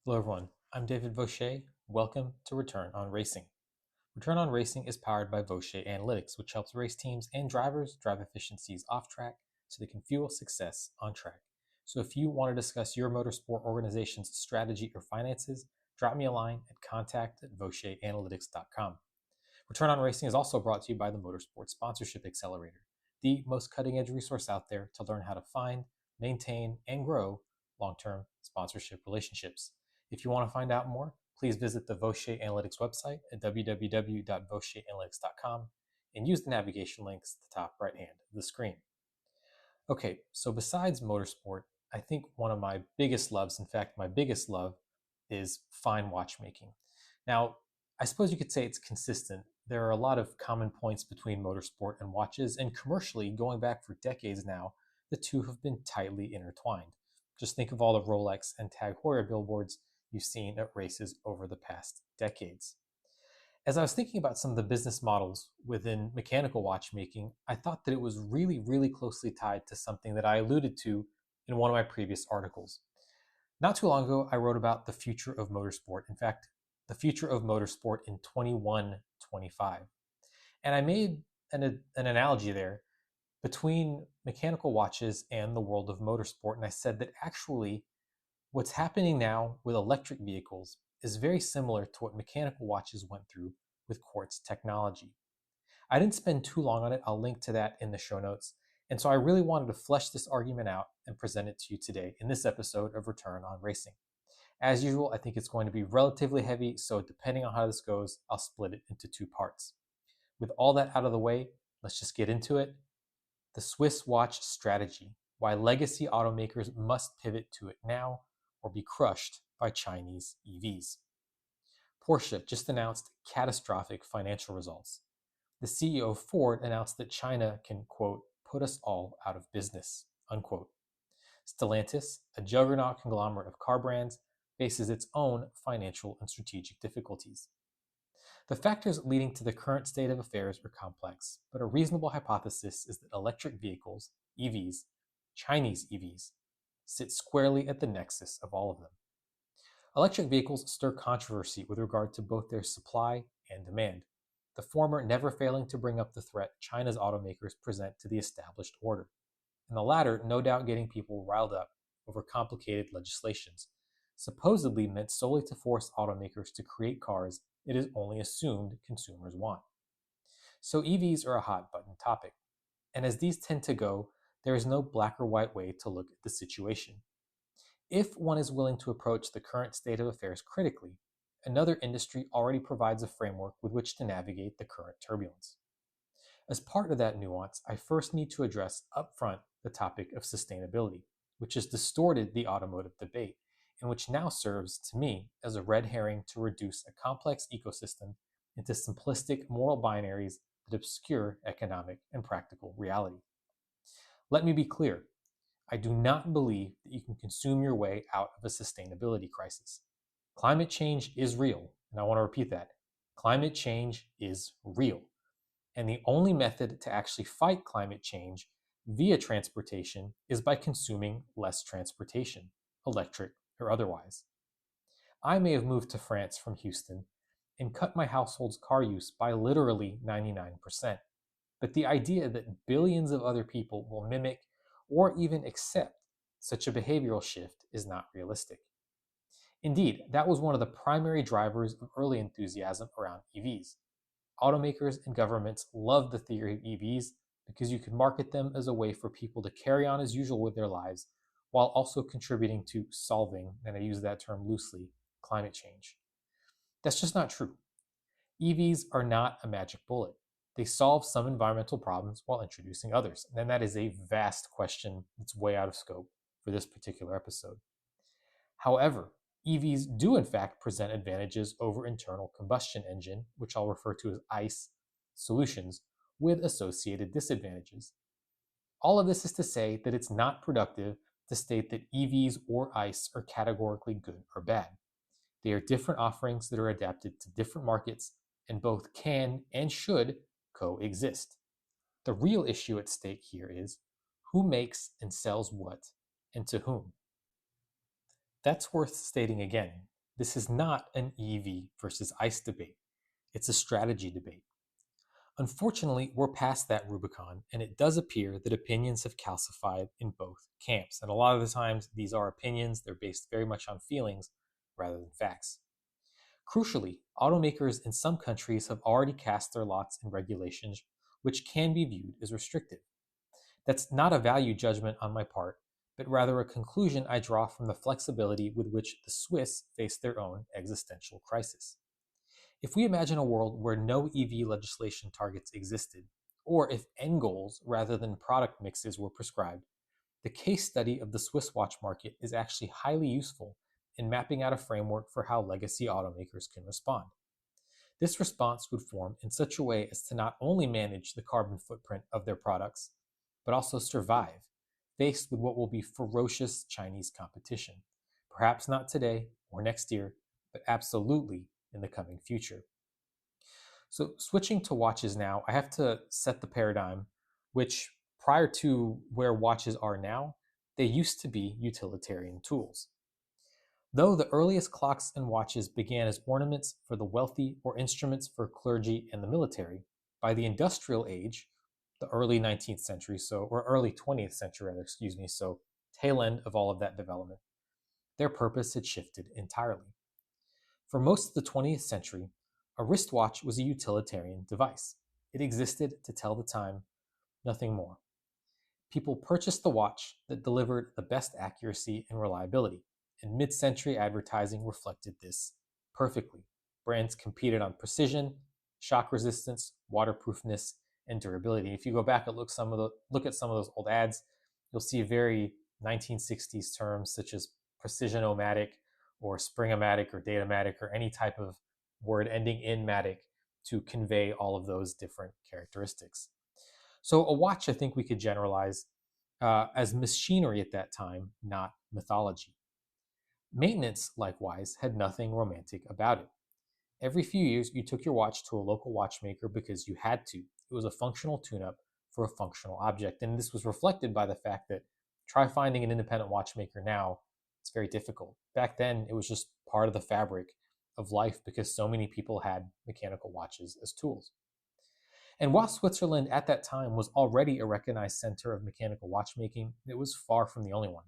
Hello everyone, I'm David Vaucher. Welcome to Return on Racing. Return on Racing is powered by Vaucher Analytics, which helps race teams and drivers drive efficiencies off track so they can fuel success on track. So if you want to discuss your motorsport organization's strategy or finances, drop me a line at contact@vaucheranalytics.com. Return on Racing is also brought to you by the Motorsport Sponsorship Accelerator, the most cutting-edge resource out there to learn how to find, maintain, and grow long-term sponsorship relationships. If you want to find out more, please visit the Vaucher Analytics website at www.vaucheranalytics.com and use the navigation links at the top right hand of the screen. Okay, so besides motorsport, I think one of my biggest loves, in fact, my biggest love, is fine watchmaking. Now, I suppose you could say it's consistent. There are a lot of common points between motorsport and watches, and commercially, going back for decades now, the two have been tightly intertwined. Just think of all the Rolex and Tag Heuer billboards you've seen at races over the past decades. As I was thinking about some of the business models within mechanical watchmaking, I thought that it was really closely tied to something that I alluded to in one of my previous articles. Not too long ago, I wrote about the future of motorsport. In fact, the future of motorsport in 2125. And I made an analogy there between mechanical watches and the world of motorsport. And I said that actually what's happening now with electric vehicles is very similar to what mechanical watches went through with quartz technology. I didn't spend too long on it. I'll link to that in the show notes. And so I really wanted to flesh this argument out and present it to you today in this episode of Return on Racing. As usual, I think it's going to be relatively heavy, so depending on how this goes, I'll split it into two parts. With all that out of the way, let's just get into it. The Swiss watch strategy, why legacy automakers must pivot to it now or be crushed by Chinese EVs. Porsche just announced catastrophic financial results. The CEO of Ford announced that China can, quote, put us all out of business, unquote. Stellantis, a juggernaut conglomerate of car brands, faces its own financial and strategic difficulties. The factors leading to the current state of affairs are complex, but a reasonable hypothesis is that electric vehicles, EVs, Chinese EVs, sit squarely at the nexus of all of them. Electric vehicles stir controversy with regard to both their supply and demand, the former never failing to bring up the threat China's automakers present to the established order, and the latter no doubt getting people riled up over complicated legislations, supposedly meant solely to force automakers to create cars it is only assumed consumers want. So EVs are a hot button topic, and as these tend to go, there is no black or white way to look at the situation. If one is willing to approach the current state of affairs critically, another industry already provides a framework with which to navigate the current turbulence. As part of that nuance, I first need to address upfront the topic of sustainability, which has distorted the automotive debate and which now serves, to me, as a red herring to reduce a complex ecosystem into simplistic moral binaries that obscure economic and practical reality. Let me be clear. I do not believe that you can consume your way out of a sustainability crisis. Climate change is real, and I want to repeat that. Climate change is real. And the only method to actually fight climate change via transportation is by consuming less transportation, electric or otherwise. I may have moved to France from Houston and cut my household's car use by literally 99%. But the idea that billions of other people will mimic or even accept such a behavioral shift is not realistic. Indeed, that was one of the primary drivers of early enthusiasm around EVs. Automakers and governments loved the theory of EVs because you could market them as a way for people to carry on as usual with their lives while also contributing to solving, and I use that term loosely, climate change. That's just not true. EVs are not a magic bullet. They solve some environmental problems while introducing others. And that is a vast question that's way out of scope for this particular episode. However, EVs do in fact present advantages over internal combustion engine, which I'll refer to as ICE solutions, with associated disadvantages. All of this is to say that it's not productive to state that EVs or ICE are categorically good or bad. They are different offerings that are adapted to different markets, and both can and should coexist. The real issue at stake here is who makes and sells what and to whom. That's worth stating again, This is not an EV versus ICE debate. It's a strategy debate. Unfortunately, we're past that Rubicon, and it does appear that opinions have calcified in both camps. And a lot of the times, these are opinions, they're based very much on feelings rather than facts. Crucially, automakers in some countries have already cast their lots in regulations which can be viewed as restrictive. That's not a value judgment on my part, but rather a conclusion I draw from the flexibility with which the Swiss face their own existential crisis. If we imagine a world where no EV legislation targets existed, or if end goals rather than product mixes were prescribed, the case study of the Swiss watch market is actually highly useful in mapping out a framework for how legacy automakers can respond. This response would form in such a way as to not only manage the carbon footprint of their products, but also survive, faced with what will be ferocious Chinese competition. Perhaps not today or next year, but absolutely in the coming future. So, switching to watches now, I have to set the paradigm, which prior to where watches are now, they used to be utilitarian tools. Though the earliest clocks and watches began as ornaments for the wealthy or instruments for clergy and the military, by the industrial age, the early 19th century, or early 20th century, rather, so tail end of all of that development, their purpose had shifted entirely. For most of the 20th century, a wristwatch was a utilitarian device. It existed to tell the time, nothing more. People purchased the watch that delivered the best accuracy and reliability, and mid-century advertising reflected this perfectly. Brands competed on precision, shock resistance, waterproofness, and durability. If you go back and look at some of those old ads, you'll see very 1960s terms such as precision-o-matic or spring-o-matic or data-matic or any type of word ending in matic to convey all of those different characteristics. So a watch, I think we could generalize as machinery at that time, not mythology. Maintenance, likewise, had nothing romantic about it. Every few years, you took your watch to a local watchmaker because you had to. It was a functional tune-up for a functional object. And this was reflected by the fact that try finding an independent watchmaker now, it's very difficult. Back then, it was just part of the fabric of life because so many people had mechanical watches as tools. And while Switzerland at that time was already a recognized center of mechanical watchmaking, it was far from the only one.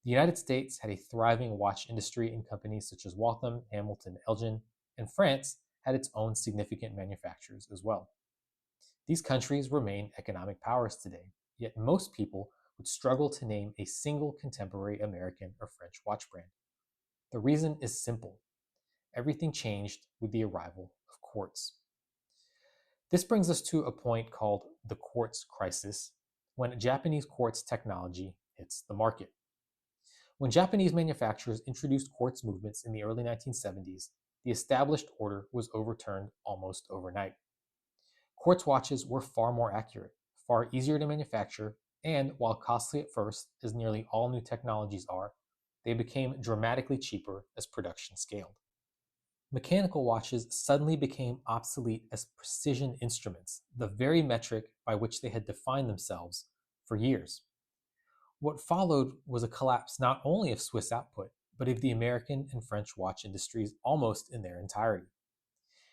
The United States had a thriving watch industry in companies such as Waltham, Hamilton, Elgin, and France had its own significant manufacturers as well. These countries remain economic powers today, yet most people would struggle to name a single contemporary American or French watch brand. The reason is simple. Everything changed with the arrival of quartz. This brings us to a point called the quartz crisis, when Japanese quartz technology hits the market. When Japanese manufacturers introduced quartz movements in the early 1970s, the established order was overturned almost overnight. Quartz watches were far more accurate, far easier to manufacture, and while costly at first, as nearly all new technologies are, they became dramatically cheaper as production scaled. Mechanical watches suddenly became obsolete as precision instruments, the very metric by which they had defined themselves for years. What followed was a collapse not only of Swiss output, but of the American and French watch industries almost in their entirety.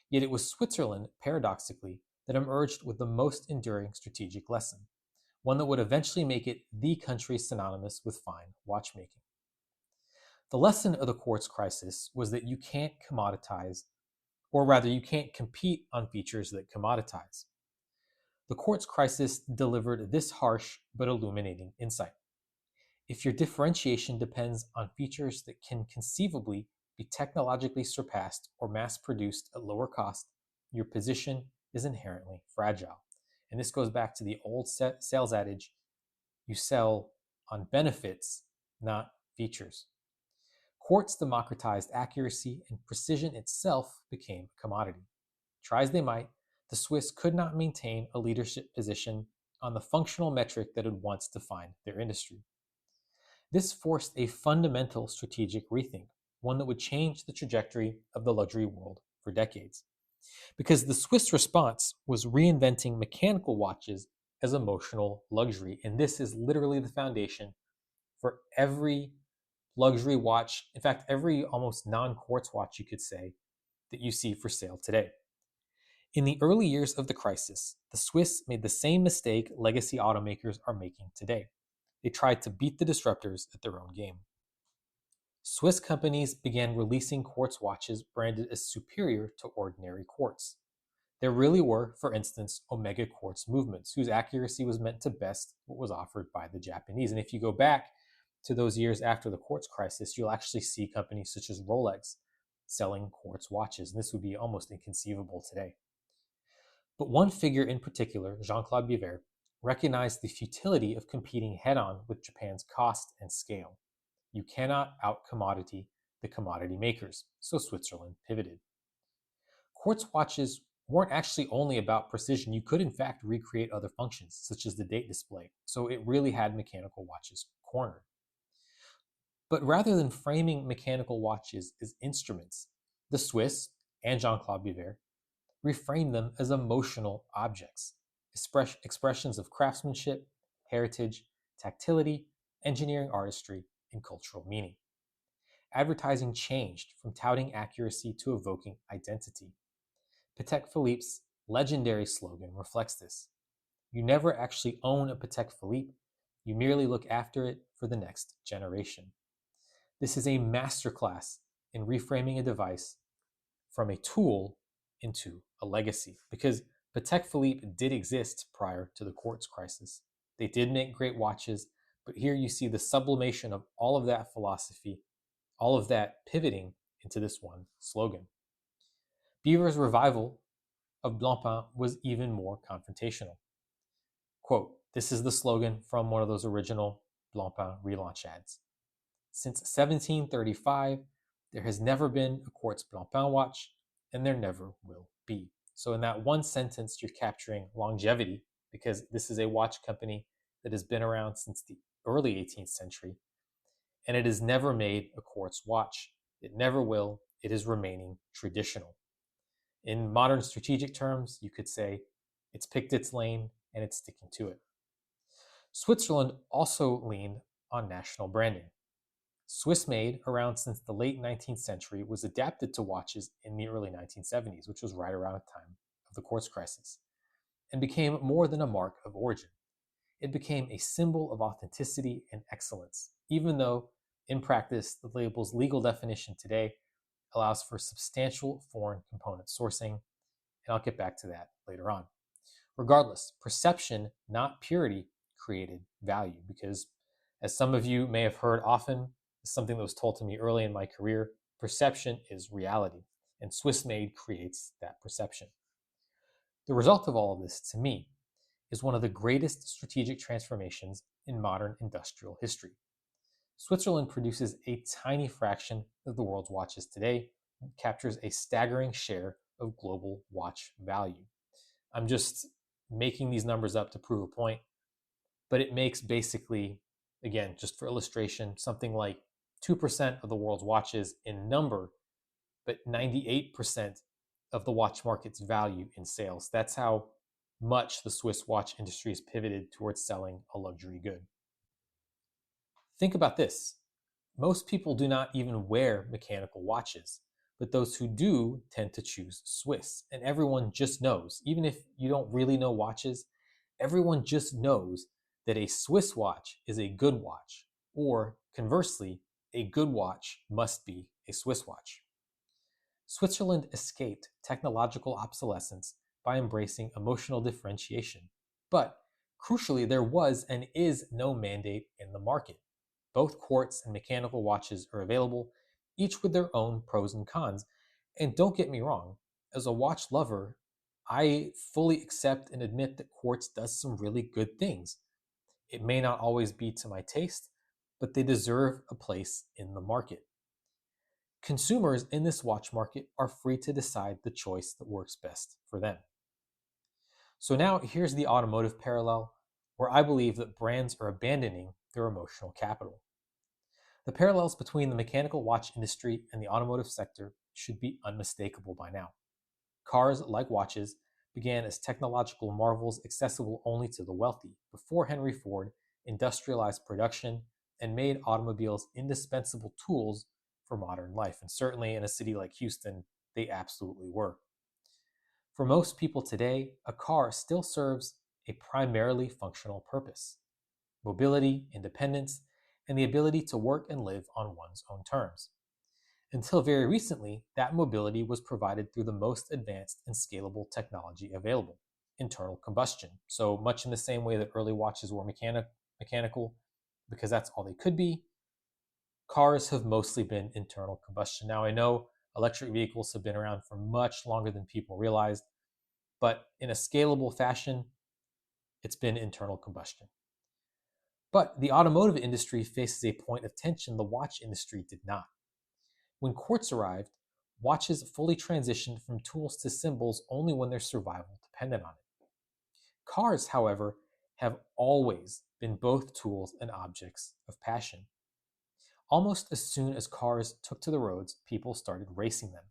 Yet it was Switzerland, paradoxically, that emerged with the most enduring strategic lesson, one that would eventually make it the country synonymous with fine watchmaking. The lesson of the quartz crisis was that you can't commoditize, or rather, you can't compete on features that commoditize. The quartz crisis delivered this harsh but illuminating insight. If your differentiation depends on features that can conceivably be technologically surpassed or mass produced at lower cost, your position is inherently fragile. And this goes back to the old sales adage, you sell on benefits, not features. Quartz democratized accuracy, and precision itself became a commodity. Try as they might, the Swiss could not maintain a leadership position on the functional metric that had once defined their industry. This forced a fundamental strategic rethink, one that would change the trajectory of the luxury world for decades. Because the Swiss response was reinventing mechanical watches as emotional luxury, and this is literally the foundation for every luxury watch, in fact, every almost non-quartz watch you could say that you see for sale today. In the early years of the crisis, the Swiss made the same mistake legacy automakers are making today. They tried to beat the disruptors at their own game. Swiss companies began releasing quartz watches branded as superior to ordinary quartz. There really were, for instance, Omega quartz movements, whose accuracy was meant to best what was offered by the Japanese. And if you go back to those years after the quartz crisis, you'll actually see companies such as Rolex selling quartz watches. And this would be almost inconceivable today. But one figure in particular, Jean-Claude Biver, recognized the futility of competing head-on with Japan's cost and scale. You cannot out-commodity the commodity makers, so Switzerland pivoted. Quartz watches weren't actually only about precision. You could, in fact, recreate other functions, such as the date display, so it really had mechanical watches cornered. But rather than framing mechanical watches as instruments, the Swiss and Jean-Claude Biver reframed them as emotional objects, expressions of craftsmanship, heritage, tactility, engineering artistry, and cultural meaning. Advertising changed from touting accuracy to evoking identity. Patek Philippe's legendary slogan reflects this. You never actually own a Patek Philippe, you merely look after it for the next generation. This is a masterclass in reframing a device from a tool into a legacy, because Patek Philippe did exist prior to the quartz crisis. They did make great watches, but here you see the sublimation of all of that philosophy, all of that pivoting into this one slogan. Biver's revival of Blancpain was even more confrontational. Quote, this is the slogan from one of those original Blancpain relaunch ads. Since 1735, there has never been a quartz Blancpain watch, and there never will be. So in that one sentence, you're capturing longevity, because this is a watch company that has been around since the early 18th century, and it has never made a quartz watch. It never will. It is remaining traditional. In modern strategic terms, you could say it's picked its lane and it's sticking to it. Switzerland also leaned on national branding. Swiss made around since the late 19th century was adapted to watches in the early 1970s, which was right around the time of the quartz crisis, and became more than a mark of origin. It became a symbol of authenticity and excellence, even though in practice the label's legal definition today allows for substantial foreign component sourcing, and I'll get back to that later on. Regardless, perception, not purity, created value, because as some of you may have heard often, something that was told to me early in my career, perception is reality, and Swiss Made creates that perception. The result of all of this, to me, is one of the greatest strategic transformations in modern industrial history. Switzerland produces a tiny fraction of the world's watches today and captures a staggering share of global watch value. I'm just making these numbers up to prove a point, but it makes basically, again, just for illustration, something like 2% of the world's watches in number, but 98% of the watch market's value in sales. That's how much the Swiss watch industry has pivoted towards selling a luxury good. Think about this. Most people do not even wear mechanical watches, but those who do tend to choose Swiss. And everyone just knows, even if you don't really know watches, everyone just knows that a Swiss watch is a good watch, or conversely, a good watch must be a Swiss watch. Switzerland escaped technological obsolescence by embracing emotional differentiation. But crucially, there was and is no mandate in the market. Both quartz and mechanical watches are available, each with their own pros and cons. And don't get me wrong, as a watch lover, I fully accept and admit that quartz does some really good things. It may not always be to my taste, but they deserve a place in the market. Consumers in this watch market are free to decide the choice that works best for them. So now here's the automotive parallel, where I believe that brands are abandoning their emotional capital. The parallels between the mechanical watch industry and the automotive sector should be unmistakable by now. Cars, like watches, began as technological marvels accessible only to the wealthy before Henry Ford industrialized production and made automobiles indispensable tools for modern life. And certainly in a city like Houston, they absolutely were. For most people today, a car still serves a primarily functional purpose: mobility, independence, and the ability to work and live on one's own terms. Until very recently, that mobility was provided through the most advanced and scalable technology available: internal combustion. So much in the same way that early watches were mechanical, because that's all they could be, cars have mostly been internal combustion. Now, I know electric vehicles have been around for much longer than people realized, but in a scalable fashion, it's been internal combustion. But the automotive industry faces a point of tension the watch industry did not. When quartz arrived, watches fully transitioned from tools to symbols only when their survival depended on it. Cars, however, have always been both tools and objects of passion. Almost as soon as cars took to the roads, people started racing them.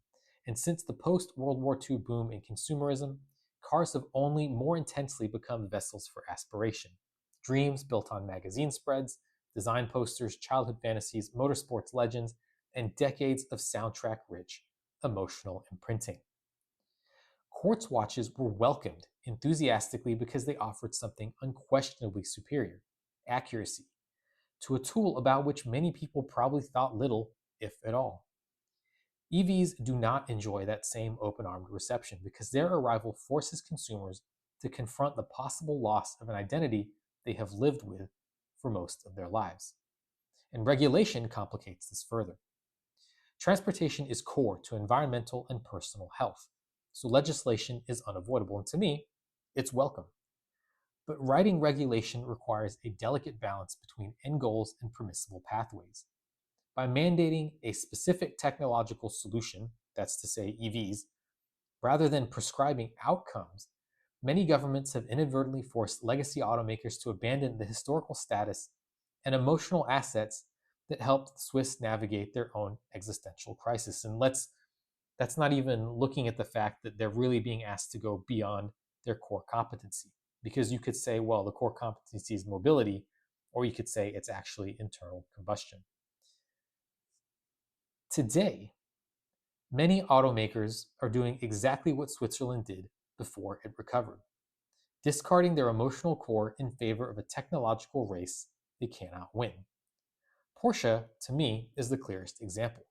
And since the post-World War II boom in consumerism, cars have only more intensely become vessels for aspiration. Dreams built on magazine spreads, design posters, childhood fantasies, motorsports legends, and decades of soundtrack-rich emotional imprinting. Quartz watches were welcomed enthusiastically because they offered something unquestionably superior: accuracy, to a tool about which many people probably thought little, if at all. EVs do not enjoy that same open-armed reception because their arrival forces consumers to confront the possible loss of an identity they have lived with for most of their lives. And regulation complicates this further. Transportation is core to environmental and personal health, so legislation is unavoidable, and to me, it's welcome. But writing regulation requires a delicate balance between end goals and permissible pathways. By mandating a specific technological solution, that's to say EVs, rather than prescribing outcomes, many governments have inadvertently forced legacy automakers to abandon the historical status and emotional assets that helped the Swiss navigate their own existential crisis. And that's not even looking at the fact that they're really being asked to go beyond their core competency. Because you could say, well, the core competency is mobility, or you could say it's actually internal combustion. Today, many automakers are doing exactly what Switzerland did before it recovered, discarding their emotional core in favor of a technological race they cannot win. Porsche, to me, is the clearest example.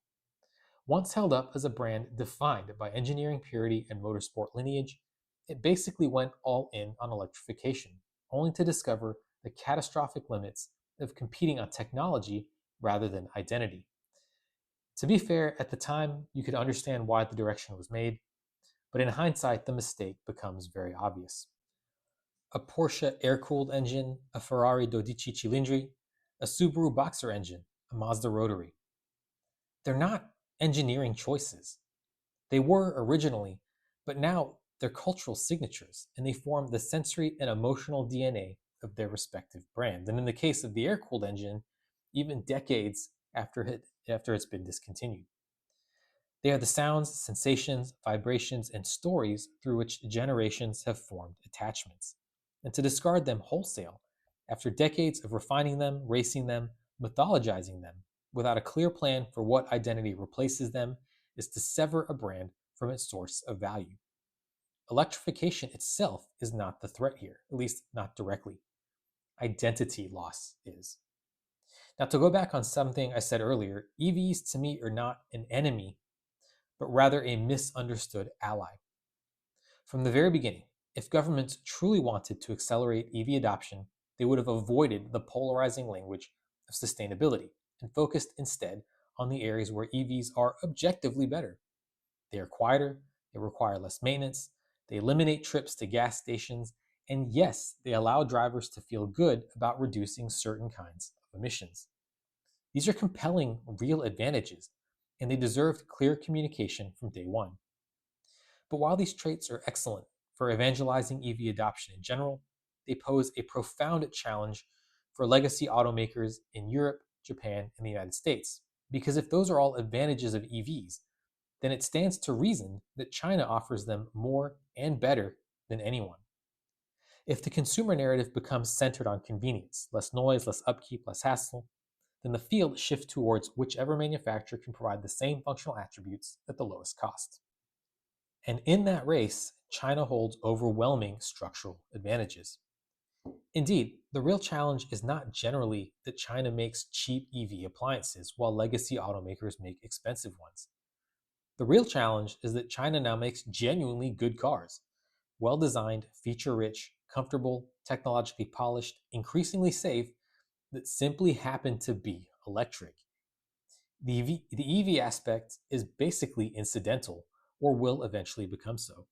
Once held up as a brand defined by engineering purity and motorsport lineage, it basically went all in on electrification, only to discover the catastrophic limits of competing on technology rather than identity. To be fair, at the time, you could understand why the direction was made, but in hindsight, the mistake becomes very obvious. A Porsche air-cooled engine, a Ferrari 12 cilindri, a Subaru Boxer engine, a Mazda rotary. They're not engineering choices. They were originally, but now they're cultural signatures, and they form the sensory and emotional DNA of their respective brands. And in the case of the air-cooled engine, even decades after it's been discontinued. They are the sounds, sensations, vibrations, and stories through which generations have formed attachments. And to discard them wholesale, after decades of refining them, racing them, mythologizing them, without a clear plan for what identity replaces them, is to sever a brand from its source of value. Electrification itself is not the threat here, at least not directly. Identity loss is. Now, to go back on something I said earlier, EVs to me are not an enemy, but rather a misunderstood ally. From the very beginning, if governments truly wanted to accelerate EV adoption, they would have avoided the polarizing language of sustainability and focused instead on the areas where EVs are objectively better. They are quieter, they require less maintenance, they eliminate trips to gas stations, and yes, they allow drivers to feel good about reducing certain kinds of emissions. These are compelling, real advantages, and they deserved clear communication from day one. But while these traits are excellent for evangelizing EV adoption in general, they pose a profound challenge for legacy automakers in Europe, Japan, and the United States. Because if those are all advantages of EVs, then it stands to reason that China offers them more and better than anyone. If the consumer narrative becomes centered on convenience, less noise, less upkeep, less hassle, then the field shifts towards whichever manufacturer can provide the same functional attributes at the lowest cost. And in that race, China holds overwhelming structural advantages. Indeed, the real challenge is not generally that China makes cheap EV appliances while legacy automakers make expensive ones. The real challenge is that China now makes genuinely good cars, well designed, feature rich, comfortable, technologically polished, increasingly safe, that simply happen to be electric. The EV aspect is basically incidental, or will eventually become so.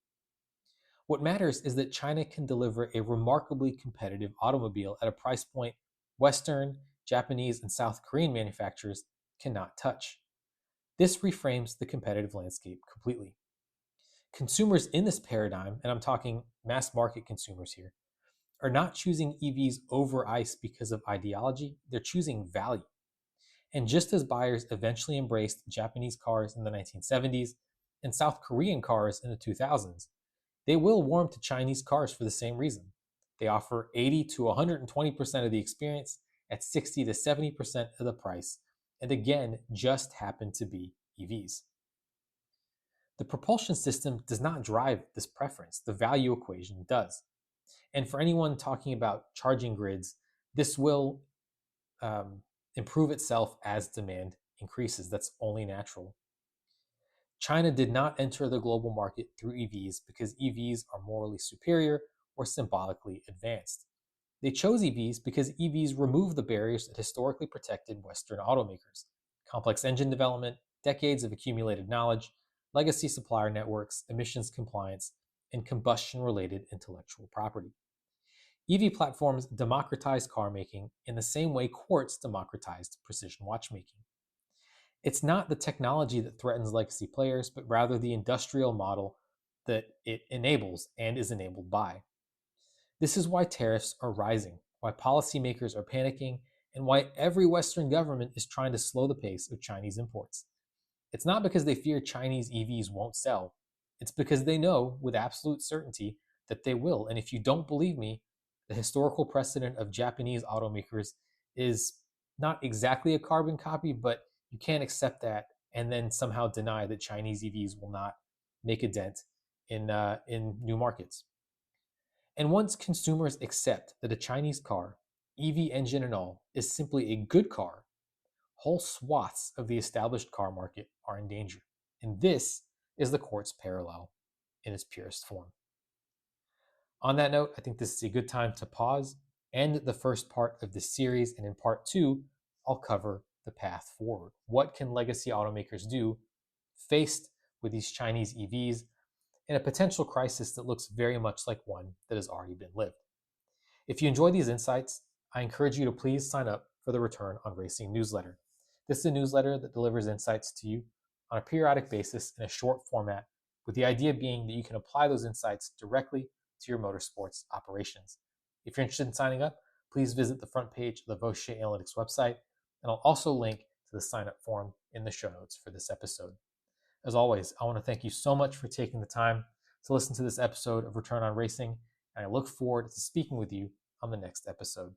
What matters is that China can deliver a remarkably competitive automobile at a price point Western, Japanese, and South Korean manufacturers cannot touch. This reframes the competitive landscape completely. Consumers in this paradigm, and I'm talking mass market consumers here, are not choosing EVs over ICE because of ideology, they're choosing value. And just as buyers eventually embraced Japanese cars in the 1970s and South Korean cars in the 2000s, they will warm to Chinese cars for the same reason. They offer 80 to 120% of the experience at 60 to 70% of the price, and again, just happen to be EVs. The propulsion system does not drive this preference, the value equation does. And for anyone talking about charging grids, this will improve itself as demand increases. That's only natural. China did not enter the global market through EVs because EVs are morally superior or symbolically advanced. They chose EVs because EVs remove the barriers that historically protected Western automakers: complex engine development, decades of accumulated knowledge, legacy supplier networks, emissions compliance, and combustion related intellectual property. EV platforms democratized car making in the same way quartz democratized precision watchmaking. It's not the technology that threatens legacy players, but rather the industrial model that it enables and is enabled by. This is why tariffs are rising, why policymakers are panicking, and why every Western government is trying to slow the pace of Chinese imports. It's not because they fear Chinese EVs won't sell. It's because they know with absolute certainty that they will. And if you don't believe me, the historical precedent of Japanese automakers is not exactly a carbon copy, but you can't accept that and then somehow deny that Chinese EVs will not make a dent in new markets. And once consumers accept that a Chinese car, EV engine and all, is simply a good car, whole swaths of the established car market are in danger. And this is the quartz parallel in its purest form. On that note, I think this is a good time to pause, end the first part of this series, and in part two, I'll cover the path forward. What can legacy automakers do faced with these Chinese EVs in a potential crisis that looks very much like one that has already been lived? If you enjoy these insights, I encourage you to please sign up for the Return on Racing newsletter. This is a newsletter that delivers insights to you on a periodic basis in a short format, with the idea being that you can apply those insights directly to your motorsports operations. If you're interested in signing up, please visit the front page of the Vaucher Analytics website, and I'll also link to the sign up form in the show notes for this episode. As always, I want to thank you so much for taking the time to listen to this episode of Return on Racing, and I look forward to speaking with you on the next episode.